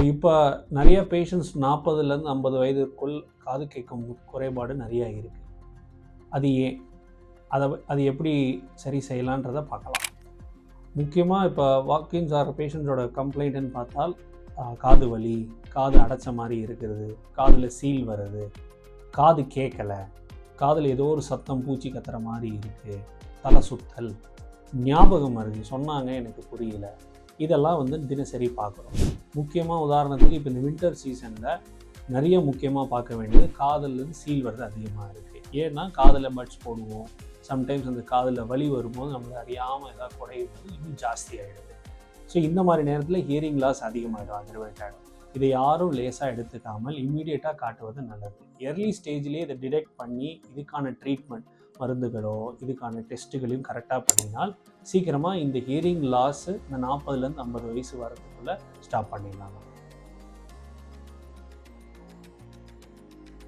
இப்போ நிறைய பேஷண்ட்ஸ் 40லேருந்து 50 வயதிற்குள் காது கேட்கும் குறைபாடு நிறையா இருக்குது. அது ஏன், அது எப்படி சரி செய்யலான்றதை பார்க்கலாம். முக்கியமாக இப்போ வாக்கின்ஸ் ஆர் பேஷண்ட்ஸோட கம்ப்ளைண்ட்டுன்னு பார்த்தால் காது வலி, காது அடைச்ச மாதிரி இருக்கிறது, காதில் சீல் வருது, காது கேட்கலை, காதில் ஏதோ ஒரு சத்தம் பூச்சி கத்துற மாதிரி இருக்குது, தலை சுத்தல், ஞாபகம் மருதி சொன்னாங்க எனக்கு புரியல, இதெல்லாம் தினசரி பார்க்குறோம். முக்கியமாக உதாரணத்துக்கு இப்போ இந்த வின்டர் சீசனில் நிறைய முக்கியமாக பார்க்க வேண்டியது காதிலேருந்து சீல் வருது அதிகமாக இருக்குது. ஏன்னா காதில் பட்ஸ் போடுவோம், சம்டைம்ஸ் அந்த காதில் வலி வரும்போது நம்மளை அறியாமல் ஏதாவது குறையும் போது இன்னும் ஜாஸ்தி ஆகிடுது. ஸோ இந்த மாதிரி நேரத்தில் ஹியரிங் லாஸ் அதிகமாகிடும், அக்ரிவேட் ஆகிடும். இதை யாரும் லேசாக எடுத்துக்காமல் இம்மீடியட்டாக காட்டுவது நல்லது. எர்லி ஸ்டேஜ்லேயே இதை டிடெக்ட் பண்ணி இதுக்கான ட்ரீட்மெண்ட் மருந்துகளோ இதுக்கான டெஸ்ட்டுகளையும் கரெக்டாக பண்ணினால் சீக்கிரமாக இந்த ஹியரிங் லாஸு இந்த 40லேருந்து 50 வயசு வரதுக்குள்ளே ஸ்டாப் பண்ணிடலாம்.